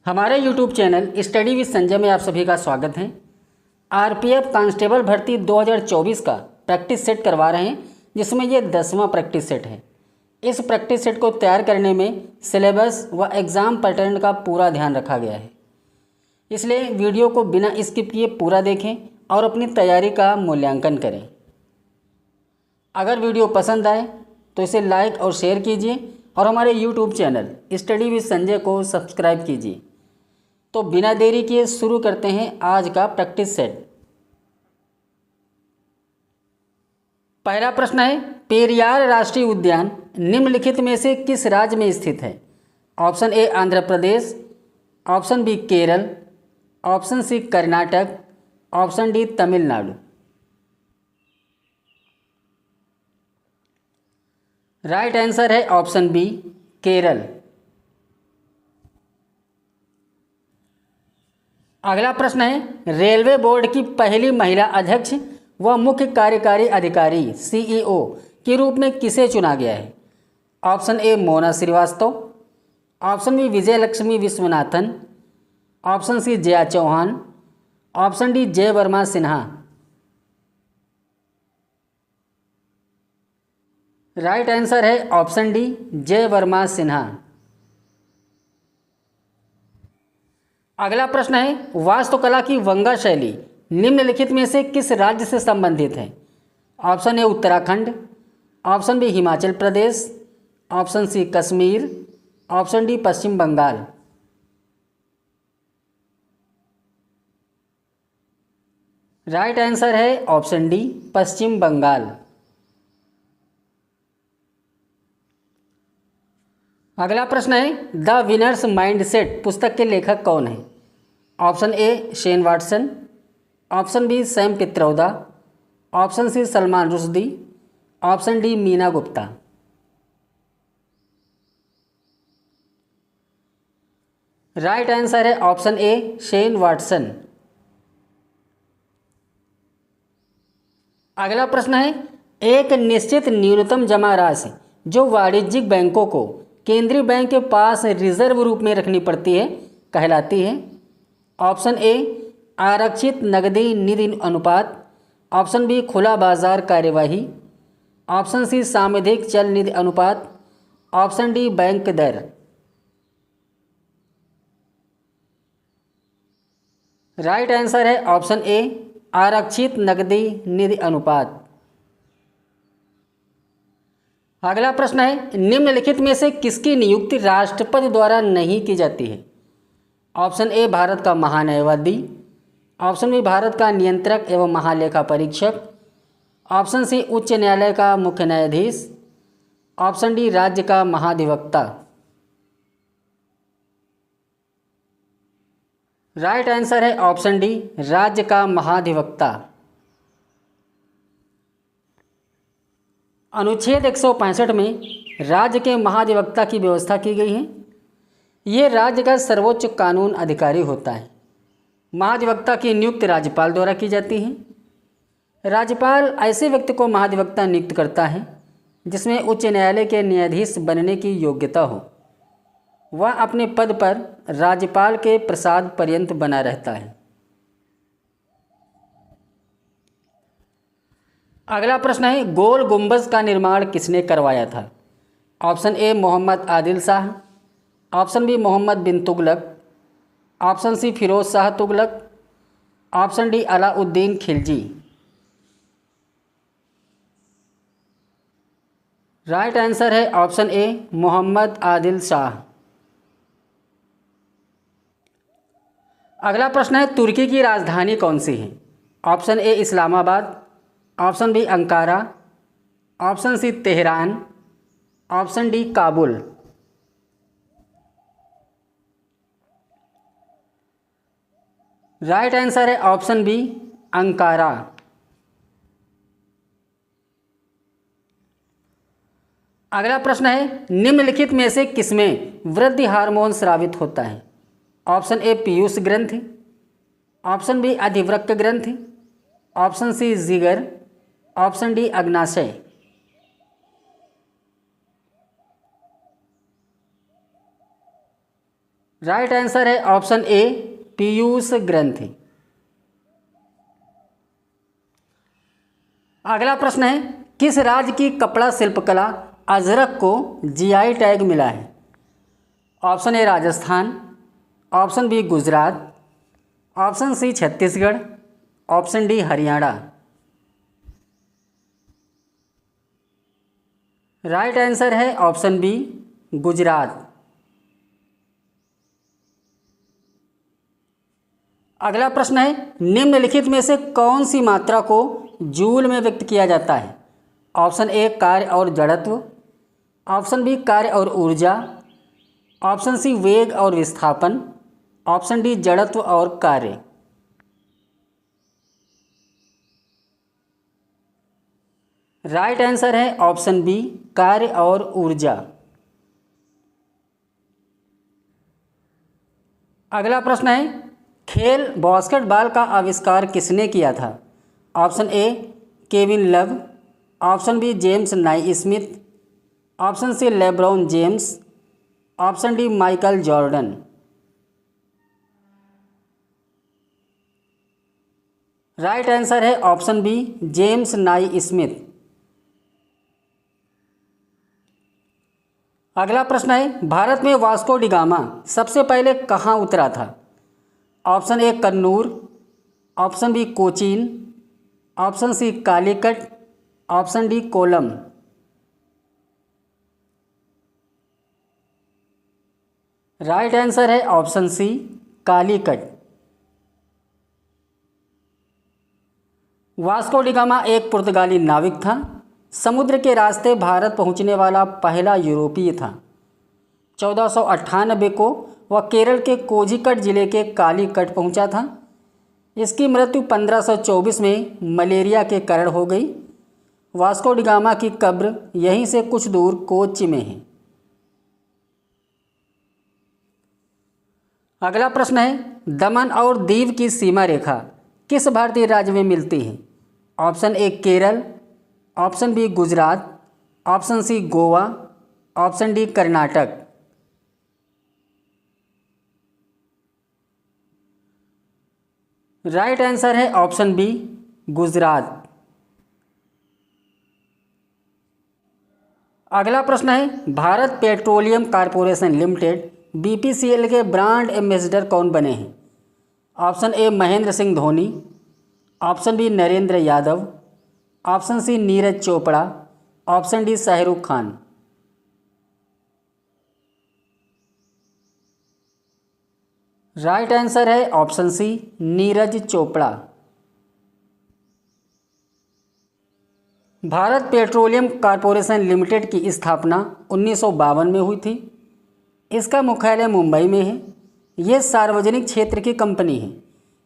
हमारे YouTube channel study with Sanjay में आप सभी का स्वागत है। आरपीएफ कांस्टेबल भर्ती 2024 का प्रैक्टिस सेट करवा रहे हैं, जिसमें ये 10वां प्रैक्टिस सेट है। इस प्रैक्टिस सेट को तैयार करने में सिलेबस व एग्ज़ाम पैटर्न का पूरा ध्यान रखा गया है, इसलिए वीडियो को बिना स्किप किए पूरा देखें और अपनी तैयारी का मूल्यांकन करें। अगर वीडियो पसंद आए तो इसे लाइक और शेयर कीजिए और हमारे YouTube channel study with Sanjay को सब्सक्राइब कीजिए। तो बिना देरी किए शुरू करते हैं आज का प्रैक्टिस सेट। पहला प्रश्न है, पेरियार राष्ट्रीय उद्यान निम्नलिखित में से किस राज्य में स्थित है? Option A Andhra Pradesh, option B Kerala, option C Karnataka, option D Tamil Nadu. Right answer है ऑप्शन बी केरल। अगला प्रश्न है, रेलवे बोर्ड की पहली महिला अध्यक्ष व मुख्य कार्यकारी अधिकारी सीईओ के रूप में किसे चुना गया है? Option A Mona Srivastava, option B Vijay Lakshmi Vishwanathan, option C Jaya Chauhan, option D Jai Verma Sinha. Right answer है ऑप्शन डी जय वर्मा सिन्हा। अगला प्रश्न है, वास्तुकला की वंगा शैली निम्नलिखित में से किस राज्य से संबंधित है? Option A Uttarakhand, option B Himachal Pradesh, option C Kashmir, option D Paschim Bengal. Right answer है ऑप्शन डी पश्चिम बंगाल। अगला प्रश्न है, द विनर्स माइंडसेट पुस्तक के लेखक कौन है? Option A Shane Watson, option B Sam Pitroda, option C Salman Rushdie, option D Meena Gupta. Right answer है ऑप्शन ए शेन वाटसन। अगला प्रश्न है, एक निश्चित न्यूनतम जमा राशि जो वाणिज्यिक बैंकों को केंद्रीय बैंक के पास रिजर्व रूप में रखनी पड़ती है कहलाती है? ऑप्शन ए आरक्षित नकदी निधि अनुपात, ऑप्शन बी खुला बाजार कार्यवाही, ऑप्शन सी सामूहिक चल निधि अनुपात, ऑप्शन डी बैंक दर। राइट आंसर है ऑप्शन ए आरक्षित नकदी निधि अनुपात। अगला प्रश्न है, निम्नलिखित में से किसकी नियुक्ति राष्ट्रपति द्वारा नहीं की जाती है? ऑप्शन ए भारत का महान्यायवादी, ऑप्शन बी भारत का नियंत्रक एवं महालेखा परीक्षक, ऑप्शन सी उच्च न्यायालय का मुख्य न्यायाधीश, ऑप्शन डी राज्य का महाधिवक्ता। राइट आंसर है ऑप्शन डी राज्य का महाधिवक्ता। अनुच्छेद 165 में राज्य के महाधिवक्ता की व्यवस्था की गई है। ये राज्य का सर्वोच्च कानून अधिकारी होता है। महाधिवक्ता की नियुक्ति राज्यपाल द्वारा की जाती है। राज्यपाल ऐसे व्यक्ति को महाधिवक्ता नियुक्त करता है जिसमें उच्च न्यायालय के न्यायाधीश बनने की योग्यता हो। वह अपने पद पर राज्यपाल के प्रसाद पर्यंत बना रहता है। अगला प्रश्न है, गोल गुंबज का निर्माण किसने करवाया था? Option A Mohammad Adil Shah, option B Mohammad bin Tughlaq, option C Firoz Shah Tughlaq, option D Alauddin Khilji. Right answer है ऑप्शन ए मोहम्मद आदिल शाह। अगला प्रश्न है, तुर्की की राजधानी कौन सी है? Option A Islamabad, option B Ankara, option C Tehran, option D Kabul. Right answer है ऑप्शन बी अंकारा। अगला प्रश्न है, निम्नलिखित में से किसमें वृद्धि हार्मोन स्रावित होता है? ऑप्शन ए पीयूष ग्रंथि, ऑप्शन बी अधिवृक्क ग्रंथि, ऑप्शन सी जिगर, ऑप्शन डी अग्नाशय। राइट आंसर है ऑप्शन ए पीयूष ग्रंथि। अगला प्रश्न है, किस राज्य की कपड़ा शिल्पकला अजरक को जीआई टैग मिला है? Option A Rajasthan, option B Gujarat, option C Chhattisgarh, option D Haryana. Right answer है ऑप्शन बी गुजरात। अगला प्रश्न है, निम्नलिखित में से कौन सी मात्रा को जूल में व्यक्त किया जाता है? ऑप्शन ए कार्य और जड़त्व, ऑप्शन बी कार्य और ऊर्जा, ऑप्शन सी वेग और विस्थापन, ऑप्शन डी जड़त्व और कार्य। राइट आंसर है ऑप्शन बी कार्य और ऊर्जा। अगला प्रश्न है, खेल बास्केटबॉल का आविष्कार किसने किया था? Option A Kevin Love, option B James Naismith, option C LeBron James, option D Michael Jordan. Right answer है ऑप्शन बी जेम्स नाइस्मिथ। अगला प्रश्न है, भारत में वास्को डी गामा सबसे पहले कहाँ उतरा था? Option A Kannur, option B Cochin, option C Calicut, option D Kollam. Right answer है option C Calicut. Vasco da Gama एक पुर्तगाली नाविक था। समुद्र के रास्ते भारत पहुंचने वाला पहला यूरोपीय था। 1498 को वह केरल के कोझिकड जिले के कालीकट पहुंचा था। इसकी मृत्यु 1524 में मलेरिया के कारण हो गई। वास्को डी गामा की कब्र यहीं से कुछ दूर कोच्चि में है। अगला प्रश्न है, दमन और दीव की सीमा रेखा किस भारतीय राज्य में मिलती है? Option A Kerala, option B Gujarat, option C Goa, option D Karnataka. Right answer है ऑप्शन बी गुजरात। अगला प्रश्न है, Bharat petroleum corporation limited BPCL के ब्रांड एम्बेसडर कौन बने हैं? Option A Mahendra Singh Dhoni, option B Narendra Yadav, option C Neeraj Chopra, option D Shahrukh Khan. Right answer है option C Neeraj Chopra. Bharat petroleum corporation limited की स्थापना 1952 में हुई थी। इसका मुख्यालय मुंबई में है। यह सार्वजनिक क्षेत्र की कंपनी है।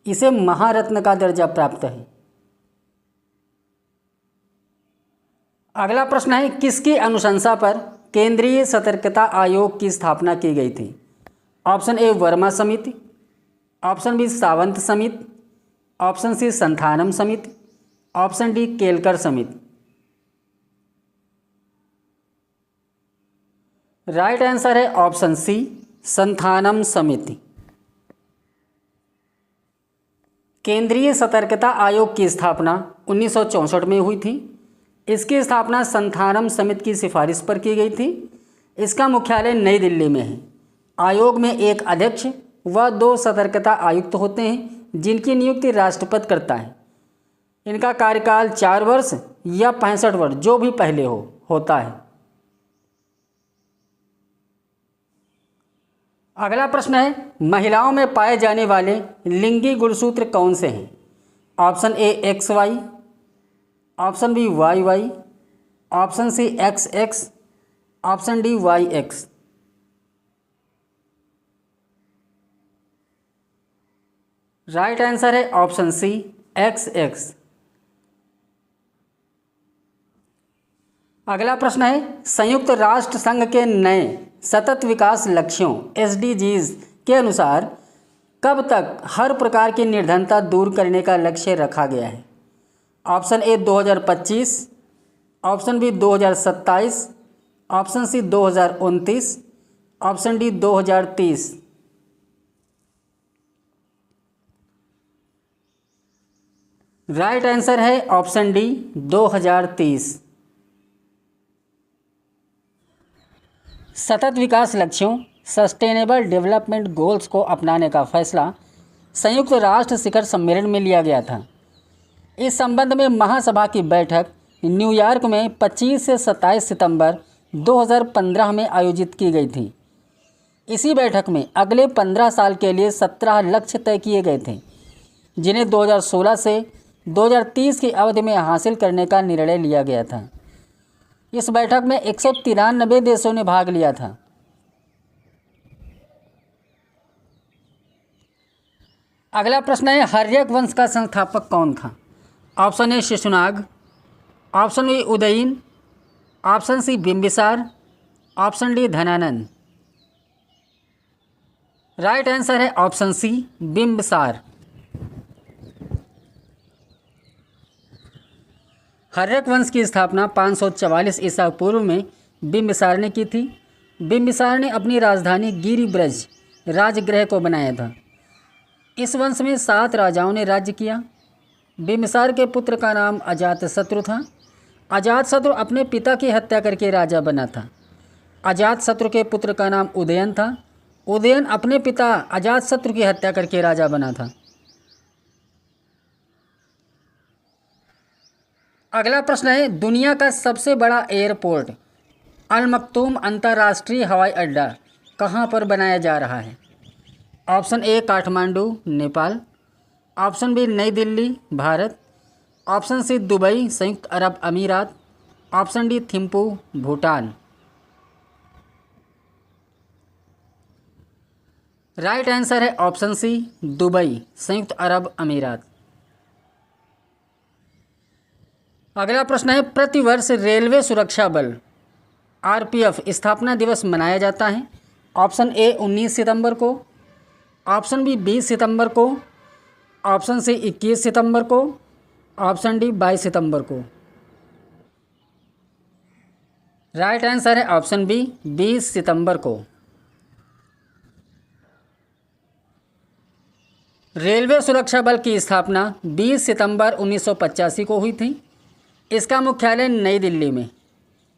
इसे महारत्न का दर्जा प्राप्त है। अगला प्रश्न है, किसकी अनुशंसा पर केंद्रीय सतर्कता आयोग की स्थापना की गई थी? ऑप्शन ए वर्मा समिति, ऑप्शन बी सावंत समिति, ऑप्शन सी संथानम समिति, ऑप्शन डी केलकर समिति। राइट आंसर है ऑप्शन सी संथानम समिति। केंद्रीय सतर्कता आयोग की स्थापना 1964 में हुई थी। इसकी स्थापना संथानम समिति की सिफारिश पर की गई थी। इसका मुख्यालय नई दिल्ली में है। आयोग में एक अध्यक्ष व 2 सतर्कता आयुक्त होते हैं, जिनकी नियुक्ति राष्ट्रपति करता है। इनका कार्यकाल 4 वर्ष या 65 वर्ष जो भी पहले होता है। अगला प्रश्न है, महिलाओं में पाए जाने वाले लिंगी गुणसूत्र कौन से हैं? Option A XY, option B YY, option C XX, option D YX। Right answer है ऑप्शन सी XX। अगला प्रश्न है, संयुक्त राष्ट्र संघ के नए सतत विकास लक्ष्यों SDGs के अनुसार कब तक हर प्रकार की निर्धनता दूर करने का लक्ष्य रखा गया है? Option A 2025, option B 2027, option C 2029, option D 2030। Right answer है ऑप्शन डी 2030। सतत विकास लक्ष्यों सस्टेनेबल डेवलपमेंट गोल्स को अपनाने का फैसला संयुक्त राष्ट्र शिखर सम्मेलन में लिया गया था। इस संबंध में महासभा की बैठक न्यूयॉर्क में 25 से 27 सितंबर 2015 में आयोजित की गई थी। इसी बैठक में अगले 15 साल के लिए 17 लक्ष्य तय किए गए थे, जिन्हें 2016 से 2030 की अवधि में हासिल करने का निर्णय लिया गया था। इस बैठक में 193 देशों ने भाग लिया था। अगला प्रश्न है, हर्यक वंश का संस्थापक कौन था? Option A Shishunaga, option B Udayana, option C Bimbisara, option D Dhanananda. Right answer है ऑप्शन सी बिंबिसार। हर्यक वंश की स्थापना 544 ईसा पूर्व में बिंबिसार ने की थी। बिंबिसार ने अपनी राजधानी गिरिब्रज राजगृह को बनाया था। इस वंश में 7 राजाओं ने राज्य किया। बिंबिसार के पुत्र का नाम अजातशत्रु था। अजातशत्रु अपने पिता की हत्या करके राजा बना था। अजातशत्रु के पुत्र का नाम उदयन था। उदयन अपने पिता अजातशत्रु की हत्या करके राजा बना था। अगला प्रश्न है, दुनिया का सबसे बड़ा एयरपोर्ट अल मक्तूम अंतर्राष्ट्रीय हवाई अड्डा कहाँ पर बनाया जा रहा है? Option A Kathmandu Nepal, option B New Delhi Bharat, option C Dubai संयुक्त अरब अमीरात, option D Thimphu Bhutan. Right answer है ऑप्शन सी दुबई संयुक्त अरब अमीरात। अगला प्रश्न है, प्रतिवर्ष रेलवे सुरक्षा बल आरपीएफ स्थापना दिवस मनाया जाता है। ऑप्शन ए 19 सितंबर को, ऑप्शन बी 20 सितंबर को, ऑप्शन सी 21 सितंबर को, ऑप्शन डी 22 सितंबर को। राइट आंसर है ऑप्शन बी 20 सितंबर को। रेलवे सुरक्षा बल की स्थापना 20 सितंबर 1985 को हुई थी। इसका मुख्यालय नई दिल्ली में।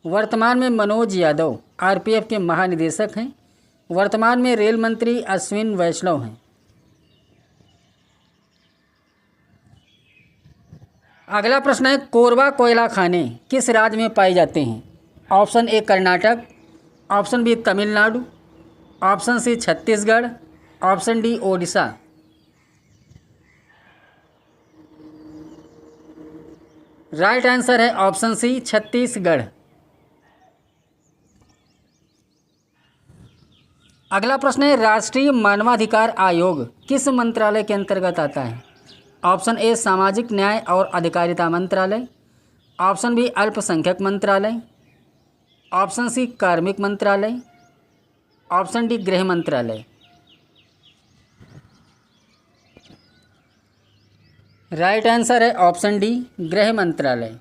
वर्तमान में मनोज यादव आरपीएफ के महानिदेशक हैं। वर्तमान में रेल मंत्री अश्विन वैष्णव हैं। अगला प्रश्न है, कोरबा कोयला खाने किस राज्य में पाए जाते हैं? Option A Karnataka, option B Tamil Nadu, option C Chhattisgarh, option D Odisha. Right answer है ऑप्शन सी छत्तीसगढ़। अगला प्रश्न है, राष्ट्रीय मानवाधिकार आयोग किस मंत्रालय के अंतर्गत आता है? ऑप्शन ए सामाजिक न्याय और अधिकारिता मंत्रालय, ऑप्शन बी अल्पसंख्यक मंत्रालय, ऑप्शन सी कार्मिक मंत्रालय, ऑप्शन डी गृह मंत्रालय। राइट आंसर है ऑप्शन डी गृह मंत्रालय।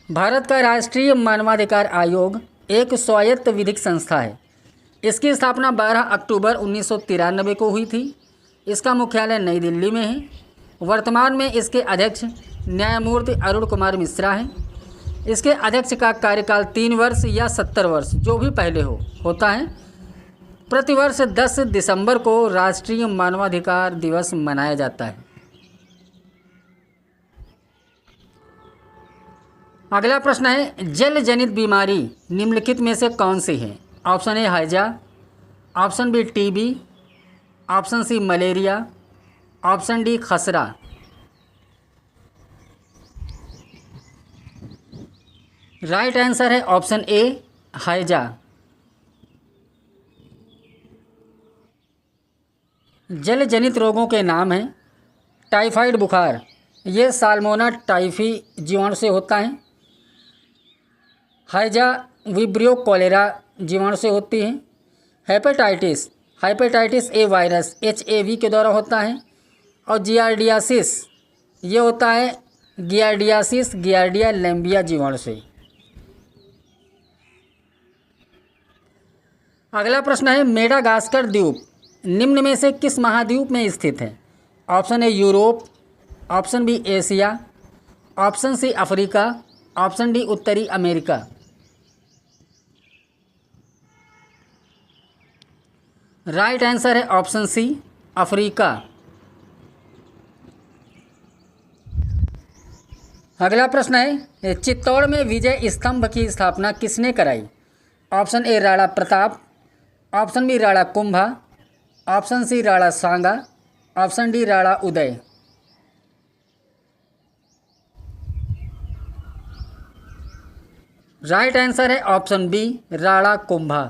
भारत का राष्ट्रीय मानवाधिकार आयोग एक स्वायत्त विधिक संस्था है। इसकी स्थापना 12 अक्टूबर 1993 को हुई थी। इसका मुख्यालय नई दिल्ली में है। वर्तमान में इसके अध्यक्ष न्यायमूर्ति अरुण कुमार मिश्रा हैं। इसके अध्यक्ष का कार्यकाल 3 वर्ष या 70 वर्ष जो भी पहले होता है। प्रतिवर्ष 10 दिसंबर को राष्ट्रीय मानवाधिकार दिवस मनाया जाता है। अगला प्रश्न है, जल जनित बीमारी निम्नलिखित में से कौन सी है? ऑप्शन ए हैजा, option B TB, option C malaria, option D खसरा। राइट आंसर है ऑप्शन ए हैजा। जल जनित रोगों के नाम हैं टाइफाइड बुखार, ये साल्मोना टाइफी जीवाणु से होता है। हैजा विब्रियो कॉलेरा जीवाणु से होती है। हेपेटाइटिस ए वायरस HAV के द्वारा होता है। और जियार्डियासिस ये होता है गियार्डियासिस गियार्डिया लैम्बिया जीवाणु से। अगला प्रश्न है, मेडागास्कर द्वीप निम्न में से किस महाद्वीप में स्थित है? Option A Europe, option B Asia, option C Africa, option D उत्तरी अमेरिका। राइट आंसर है ऑप्शन सी अफ्रीका। अगला प्रश्न है, चित्तौड़ में विजय स्तंभ की स्थापना किसने कराई? Option A Rana Pratap, option B Rana Kumbha, option C Rana Sanga, option D Rana Uday. Right answer है ऑप्शन बी राणा कुंभा।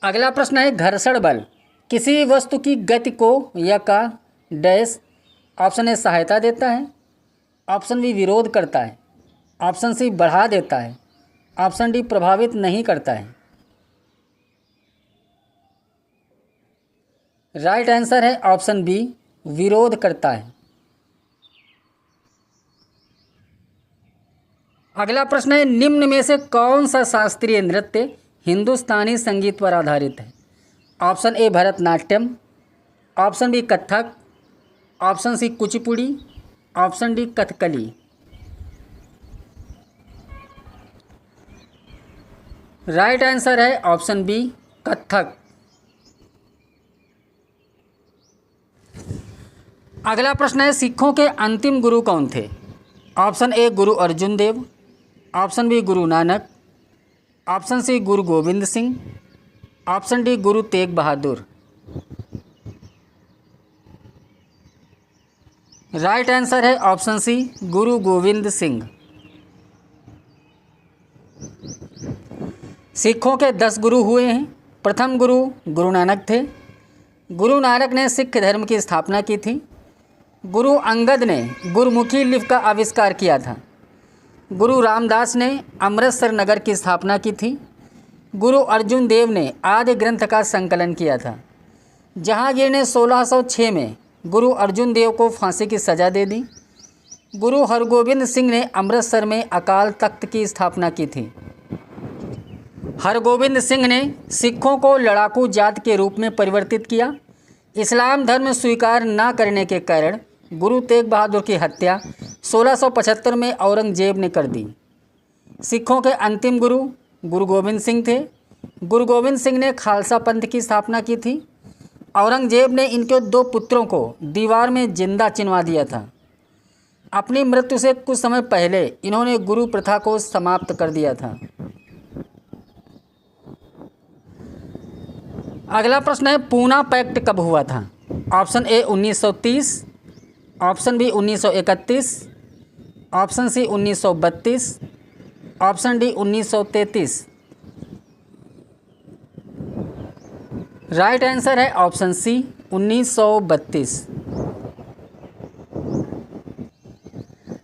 अगला प्रश्न है, घर्षण बल किसी वस्तु की गति को या का डैश। ऑप्शन ए सहायता देता है, ऑप्शन बी विरोध करता है, ऑप्शन सी बढ़ा देता है, ऑप्शन डी प्रभावित नहीं करता है। राइट आंसर है ऑप्शन बी विरोध करता है। अगला प्रश्न है, निम्न में से कौन सा शास्त्रीय नृत्य हिंदुस्तानी संगीत पर आधारित है? Option A Bharatanatyam, option B Kathak, option C Kuchipudi, option D Kathakali. Right answer है ऑप्शन बी कथक। अगला प्रश्न है, सिखों के अंतिम गुरु कौन थे? ऑप्शन ए गुरु अर्जुन देव, option B Guru Nanak, option C गुरु Govind Singh, option D Guru Tegh Bahadur. Right answer है ऑप्शन सी गुरु गोविंद सिंह। सिखों के 10 गुरु हुए हैं। प्रथम गुरु गुरु नानक थे। गुरु नानक ने सिख धर्म की स्थापना की थी। गुरु अंगद ने गुरमुखी लिपि का आविष्कार किया था। गुरु रामदास ने अमृतसर नगर की स्थापना की थी। गुरु अर्जुन देव ने आदि ग्रंथ का संकलन किया था। जहांगीर ने 1606 में गुरु अर्जुन देव को फांसी की सज़ा दे दी। गुरु हरगोबिंद सिंह ने अमृतसर में अकाल तख्त की स्थापना की थी। हरगोबिंद सिंह ने सिखों को लड़ाकू जात के रूप में परिवर्तित किया। इस्लाम धर्म स्वीकार न करने के कारण गुरु तेग बहादुर की हत्या 1675 में औरंगजेब ने कर दी। सिखों के अंतिम गुरु गुरु गोविंद सिंह थे। गुरु गोविंद सिंह ने खालसा पंथ की स्थापना की थी। औरंगजेब ने इनके 2 पुत्रों को दीवार में जिंदा चिनवा दिया था। अपनी मृत्यु से कुछ समय पहले इन्होंने गुरु प्रथा को समाप्त कर दिया था। अगला प्रश्न है, पूना पैक्ट कब हुआ था? Option A 1930, option B 1931, option C 1932, option D 1933। Right answer है ऑप्शन सी 1932।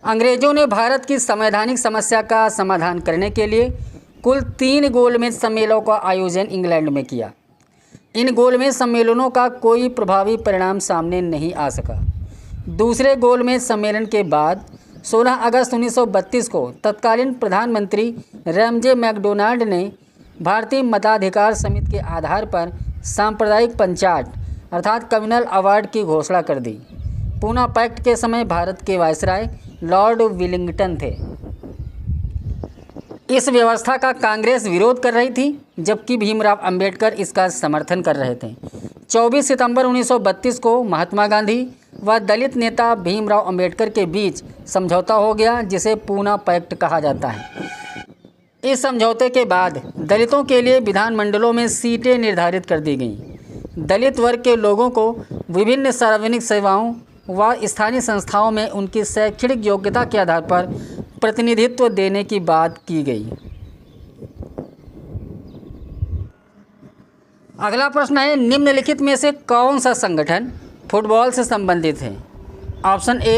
अंग्रेजों ने भारत की संवैधानिक समस्या का समाधान करने के लिए कुल 3 गोलमेज सम्मेलनों का आयोजन इंग्लैंड में किया। इन गोलमेज सम्मेलनों का कोई प्रभावी परिणाम सामने नहीं आ सका। दूसरे गोलमेज सम्मेलन के बाद 16 अगस्त 1932 को तत्कालीन प्रधानमंत्री रैमजे मैकडोनाल्ड ने भारतीय मताधिकार समिति के आधार पर सांप्रदायिक पंचायत अर्थात कम्युनल अवार्ड की घोषणा कर दी। पूना पैक्ट के समय भारत के वायसराय लॉर्ड विलिंगटन थे। इस व्यवस्था का कांग्रेस विरोध कर रही थी, जबकि भीमराव अंबेडकर इसका समर्थन कर रहे थे। 24 सितंबर 1932 को महात्मा गांधी व दलित नेता भीमराव अंबेडकर के बीच समझौता हो गया, जिसे पूना पैक्ट कहा जाता है। इस समझौते के बाद दलितों के लिए विधानमंडलों में सीटें निर्धारित कर दी गईं। दलित वर्ग के लोगों को विभिन्न सार्वजनिक सेवाओं व स्थानीय संस्थाओं में उनकी शैक्षणिक योग्यता के आधार पर प्रतिनिधित्व देने की बात की गई। अगला प्रश्न है, निम्नलिखित में से कौन सा संगठन फुटबॉल से संबंधित है? Option A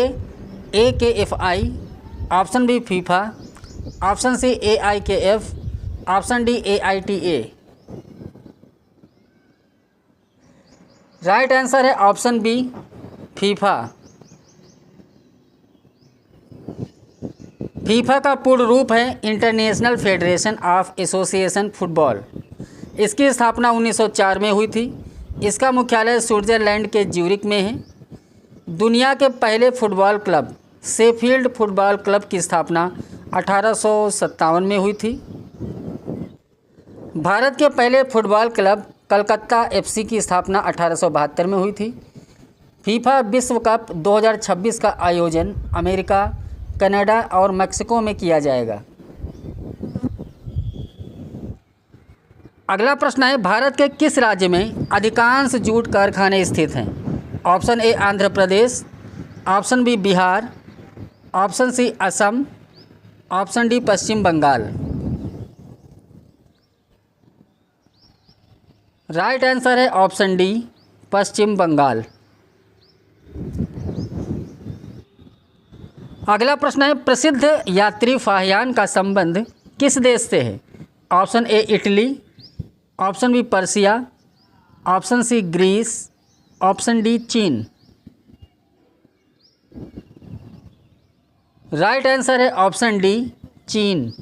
AKFI, option B FIFA, option C AIKF, option D AITA। Right answer है ऑप्शन बी फीफा। फीफा का पूर्ण रूप है international federation of association football. इसकी स्थापना 1904 में हुई थी। इसका मुख्यालय स्विट्ज़रलैंड के ज्यूरिख में है। दुनिया के पहले football club Sheffield football club की स्थापना 1857 में हुई थी। भारत के पहले फुटबॉल क्लब कलकत्ता एफसी की स्थापना 1872 में हुई थी। फीफा विश्व कप 2026 का आयोजन अमेरिका, कनाडा और मेक्सिको में किया जाएगा। अगला प्रश्न है, भारत के किस राज्य में अधिकांश जूट कारखाने स्थित हैं? Option A Andhra Pradesh, option B Bihar, option C Assam, option D Paschim Bengal. Right answer है ऑप्शन डी पश्चिम बंगाल। अगला प्रश्न है, प्रसिद्ध यात्री फाहियान का संबंध किस देश से है? Option A Italy, option B Persia, option C Greece, option D चीन। राइट आंसर है ऑप्शन डी चीन।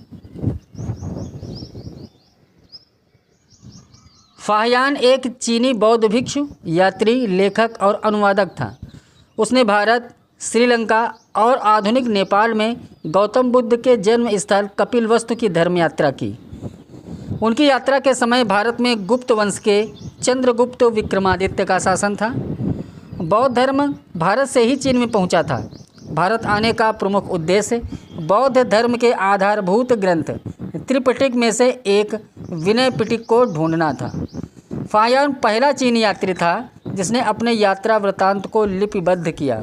फाहियान एक चीनी बौद्ध भिक्षु, यात्री, लेखक और अनुवादक था। उसने भारत, श्रीलंका और आधुनिक नेपाल में गौतम बुद्ध के जन्म स्थल कपिलवस्तु की धर्म यात्रा की। उनकी यात्रा के समय भारत में गुप्त वंश के चंद्रगुप्त विक्रमादित्य का शासन था। बौद्ध धर्म भारत से ही चीन में पहुंचा था। भारत आने का प्रमुख उद्देश्य बौद्ध धर्म के आधारभूत ग्रंथ त्रिपिटक में से एक विनय पिटक को ढूंढना था। फाहियान पहला चीनी यात्री था जिसने अपने यात्रा वृत्तांत को लिपिबद्ध किया।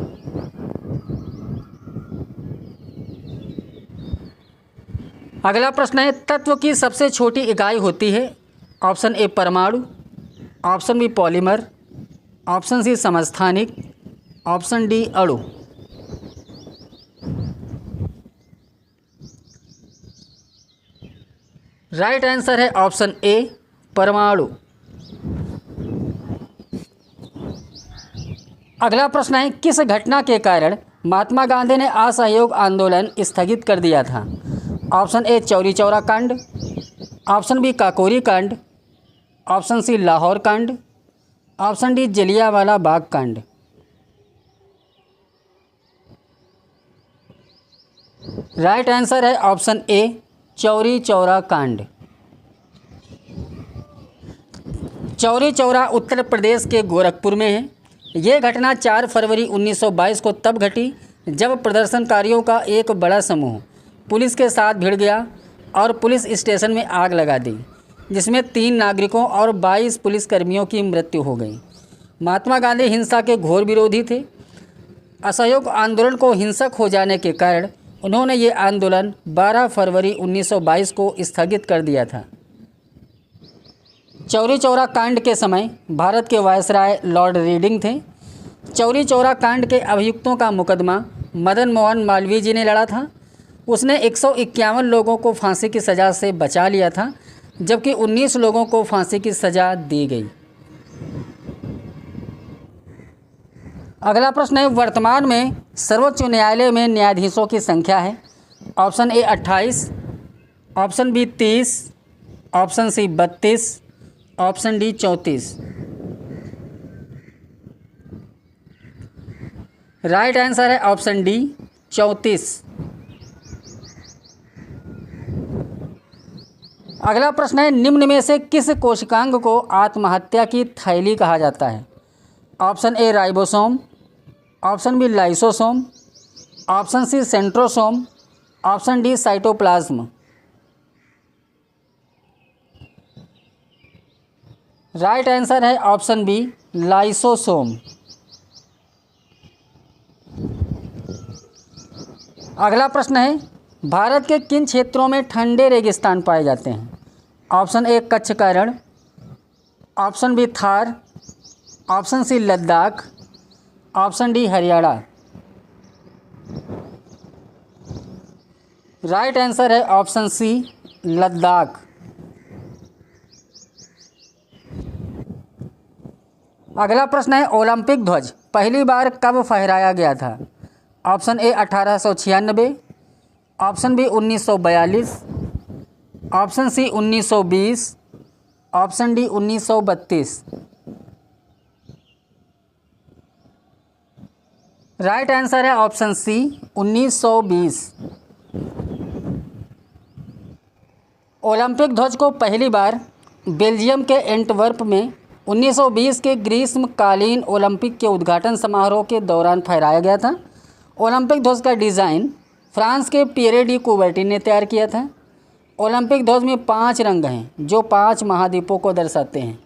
अगला प्रश्न है, तत्व की सबसे छोटी इकाई होती है? ऑप्शन ए परमाणु, option B polymer, option C समस्थानिक, ऑप्शन डी अणु। राइट आंसर है ऑप्शन ए परमाणु। अगला प्रश्न है, किस घटना के कारण महात्मा गांधी ने असहयोग आंदोलन स्थगित कर दिया था? ऑप्शन ए चौरी चौरा कांड, ऑप्शन बी काकोरी कांड, ऑप्शन सी लाहौर कांड, ऑप्शन डी जलियांवाला बाग कांड। राइट आंसर है ऑप्शन ए चौरी चौरा कांड। चौरी चौरा उत्तर प्रदेश के गोरखपुर में है। ये घटना 4 फरवरी 1922 को तब घटी जब प्रदर्शनकारियों का एक बड़ा समूह पुलिस के साथ भिड़ गया और पुलिस स्टेशन में आग लगा दी, जिसमें 3 नागरिकों और 22 पुलिसकर्मियों की मृत्यु हो गई। महात्मा गांधी हिंसा के घोर विरोधी थे। असहयोग आंदोलन को हिंसक हो जाने के कारण उन्होंने ये आंदोलन 12 फरवरी 1922 को स्थगित कर दिया था। चौरी चौरा कांड के समय भारत के वायसराय लॉर्ड रीडिंग थे। चौरी चौरा कांड के अभियुक्तों का मुकदमा मदन मोहन मालवीय जी ने लड़ा था। उसने 151 लोगों को फांसी की सज़ा से बचा लिया था, जबकि 19 लोगों को फांसी की सज़ा दी गई। अगला प्रश्न है, वर्तमान में सर्वोच्च न्यायालय में न्यायाधीशों की संख्या है? Option A 28, option B 30, option C 32, option D 34। Right answer है ऑप्शन डी 34। अगला प्रश्न है, निम्न में से किस कोशिकांग को आत्महत्या की थैली कहा जाता है? Option A ribosome, option B lysosome, option C centrosome, option D cytoplasm. Right answer है ऑप्शन बी लाइसोसोम। अगला प्रश्न है, भारत के किन क्षेत्रों में ठंडे रेगिस्तान पाए जाते हैं? ऑप्शन ए कच्छ का Rann, option B Thar, option C Ladakh, option D Haryana. Right answer है ऑप्शन सी लद्दाख। अगला प्रश्न है, ओलंपिक ध्वज पहली बार कब फहराया गया था? Option A 1896, option B 1942, option C 1920, option D 1932। Right answer है ऑप्शन सी 1920। ओलंपिक ध्वज को पहली बार बेल्जियम के एंटवर्प में 1920 के ग्रीष्मकालीन ओलंपिक के उद्घाटन समारोह के दौरान फहराया गया था। ओलंपिक ध्वज का डिज़ाइन फ्रांस के पियरे डी कुबर्टिन ने तैयार किया था। ओलंपिक ध्वज में 5 रंग हैं जो 5 महाद्वीपों को दर्शाते हैं।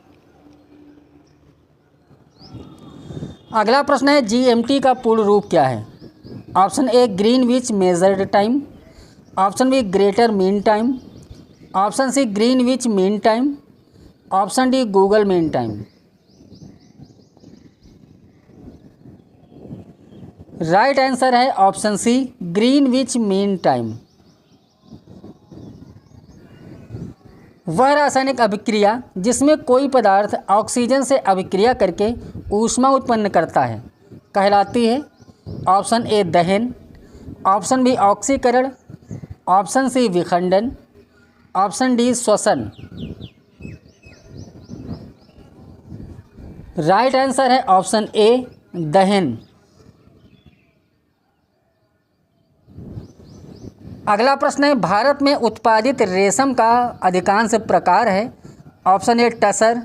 अगला प्रश्न है जीएमटी का पूर्ण रूप क्या है। Option A Greenwich measured time, option B greater mean time, option C Greenwich mean time, option D Google mean time. Right answer है option C Greenwich mean time. वह रासायनिक अभिक्रिया जिसमें कोई पदार्थ ऑक्सीजन से अभिक्रिया करके ऊष्मा उत्पन्न करता है कहलाती है। ऑप्शन ए दहन, ऑप्शन बी ऑक्सीकरण, ऑप्शन सी विखंडन, ऑप्शन डी श्वसन। राइट आंसर है ऑप्शन ए दहन। अगला प्रश्न है भारत में उत्पादित रेशम का अधिकांश प्रकार है। Option A tussar,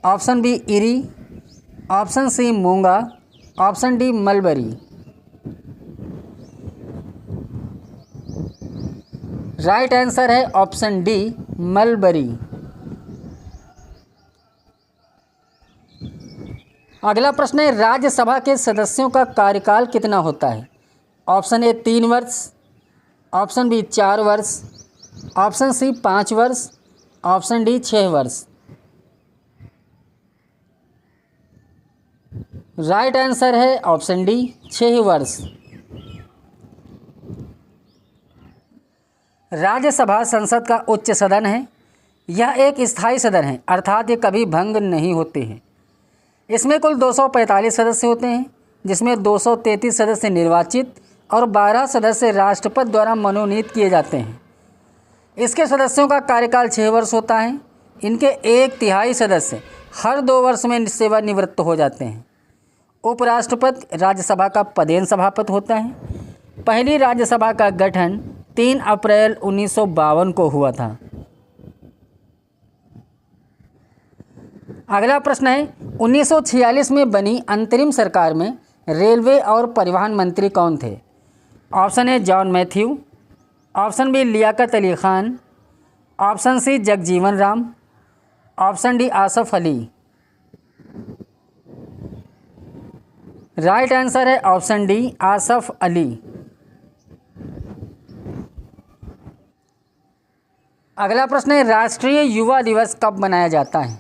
option B eri, option C muga, option D mulberry. Right answer है ऑप्शन डी मलबरी। अगला प्रश्न है राज्यसभा के सदस्यों का कार्यकाल कितना होता है। ऑप्शन ए 3 वर्ष, ऑप्शन बी 4 वर्ष, ऑप्शन सी 5 वर्ष, ऑप्शन डी 6 वर्ष। राइट आंसर है ऑप्शन डी 6 वर्ष। राज्यसभा संसद का उच्च सदन है। यह एक स्थायी सदन है अर्थात ये कभी भंग नहीं होते हैं। इसमें कुल 245 सदस्य होते हैं जिसमें 233 सदस्य निर्वाचित और 12 सदस्य राष्ट्रपति द्वारा मनोनीत किए जाते हैं। इसके सदस्यों का कार्यकाल 6 वर्ष होता है। इनके 1/3 सदस्य हर 2 वर्ष में सेवानिवृत्त हो जाते हैं। उपराष्ट्रपति राज्यसभा का पदेन सभापति होता है। पहली राज्यसभा का गठन 3 अप्रैल 1952 को हुआ था। अगला प्रश्न है 1946 में बनी अंतरिम सरकार में रेलवे और परिवहन मंत्री कौन थे। Option A John Mathew, option B Liaquat Ali Khan, option C Jagjivan Ram, option D Asaf Ali. Right answer है ऑप्शन डी आसफ अली। अगला प्रश्न है राष्ट्रीय युवा दिवस कब मनाया जाता है।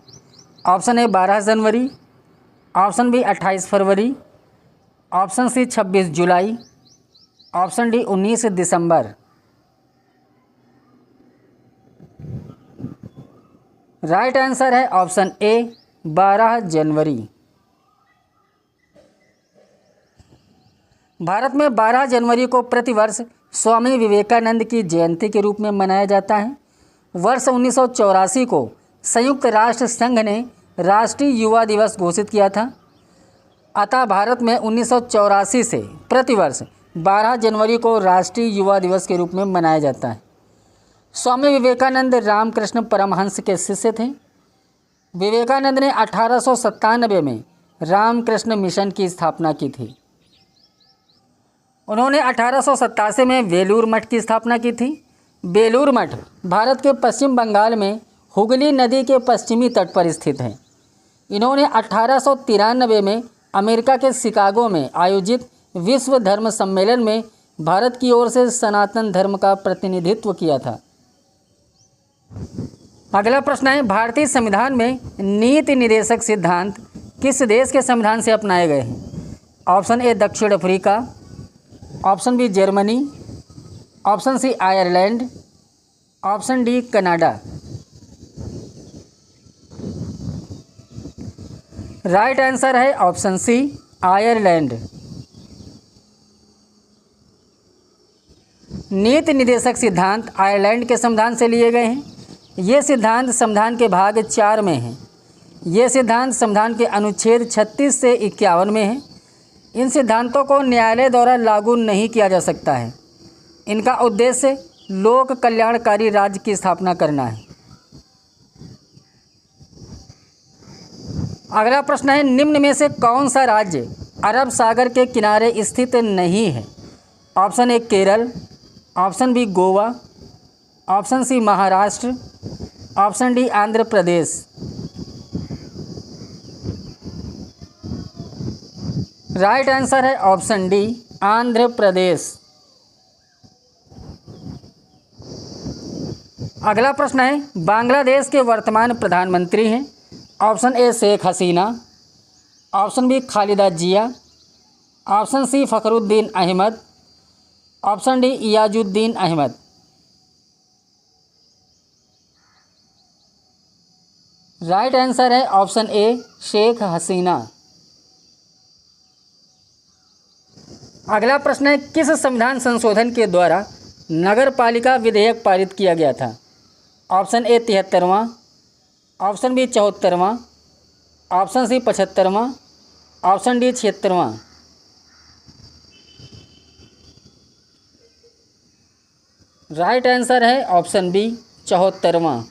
ऑप्शन ए 12 जनवरी, ऑप्शन बी 28 फरवरी, ऑप्शन सी 26 जुलाई, ऑप्शन डी 19 दिसंबर। राइट आंसर है ऑप्शन ए 12 जनवरी। भारत में 12 जनवरी को प्रतिवर्ष स्वामी विवेकानंद की जयंती के रूप में मनाया जाता है। वर्ष 1984 को संयुक्त राष्ट्र संघ ने राष्ट्रीय युवा दिवस घोषित किया था। अतः भारत में 1984 से प्रतिवर्ष 12 जनवरी को राष्ट्रीय युवा दिवस के रूप में मनाया जाता है। स्वामी विवेकानंद रामकृष्ण परमहंस के शिष्य थे। विवेकानंद ने 1897 में रामकृष्ण मिशन की स्थापना की थी। उन्होंने 1887 में बेलूर मठ की स्थापना की थी। बेलूर मठ भारत के पश्चिम बंगाल में हुगली नदी के पश्चिमी तट पर स्थित है। इन्होंने 1893 में अमेरिका के शिकागो में आयोजित विश्व धर्म सम्मेलन में भारत की ओर से सनातन धर्म का प्रतिनिधित्व किया था। अगला प्रश्न है भारतीय संविधान में नीति निर्देशक सिद्धांत किस देश के संविधान से अपनाए गए हैं। ऑप्शन ए दक्षिण Africa, option B Germany, option C Ireland, option D Canada. Right answer है ऑप्शन सी नीति निर्देशक सिद्धांत आयरलैंड के संविधान से लिए गए हैं। ये सिद्धांत संविधान के भाग 4 में हैं। ये सिद्धांत संविधान के अनुच्छेद 36 से 51 में हैं। इन सिद्धांतों को न्यायालय द्वारा लागू नहीं किया जा सकता है। इनका उद्देश्य लोक कल्याणकारी राज्य की स्थापना करना है। अगला प्रश्न है, निम्न में से कौन सा राज्य अरब सागर के किनारे स्थित नहीं है? Option A Kerala, option B Goa, option C Maharashtra, option D Andhra Pradesh. Right answer है ऑप्शन डी आंध्र प्रदेश। अगला प्रश्न है, बांग्लादेश के वर्तमान प्रधानमंत्री हैं? Option A Sheikh Hasina, option B Khaleda Zia, option C Fakhruddin Ahmed, option D Iajuddin Ahmed. Right answer है ऑप्शन ए शेख हसीना। अगला प्रश्न है, किस संविधान संशोधन के द्वारा नगर पालिका विधेयक पारित किया गया था? ऑप्शन ए 73वां, ऑप्शन बी 74वां, ऑप्शन सी 75वां, ऑप्शन डी 76वां। राइट आंसर है ऑप्शन बी 74वां।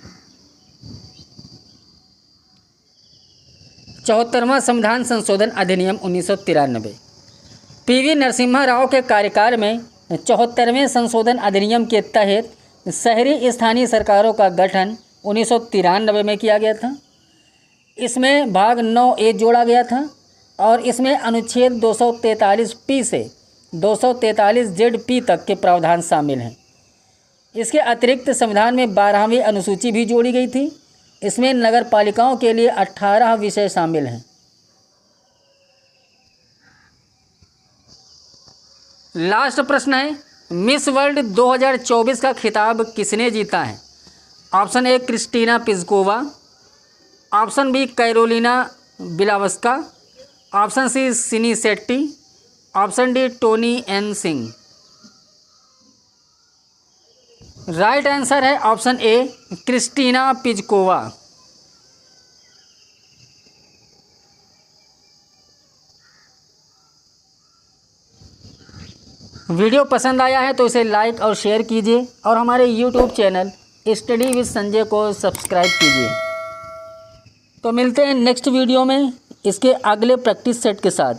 74वां संविधान संशोधन अधिनियम 1993। पीवी नरसिम्हा राव के कार्यकाल में 74वें संशोधन अधिनियम के तहत शहरी स्थानीय सरकारों का गठन 1993 में किया गया था। इसमें भाग 9A जोड़ा गया था और इसमें अनुच्छेद 243P से 243ZP तक के प्रावधान शामिल हैं। इसके अतिरिक्त संविधान में 12वीं अनुसूची भी जोड़ी गई थी। इसमें नगर पालिकाओं के लिए 18 विषय शामिल हैं। लास्ट प्रश्न है, मिस वर्ल्ड 2024 का खिताब किसने जीता है? Option A Krystyna Pyszkova, option B Karolina Bielawska, option C Sini Shetty, option D Toni Ann Singh. Right answer है option A Krystyna Pyszkova. Video पसंद आया है तो इसे लाइक और शेयर कीजिए और हमारे YouTube channel study with Sanjay को सब्सक्राइब कीजिए। तो मिलते हैं नेक्स्ट वीडियो में इसके अगले प्रैक्टिस सेट के साथ।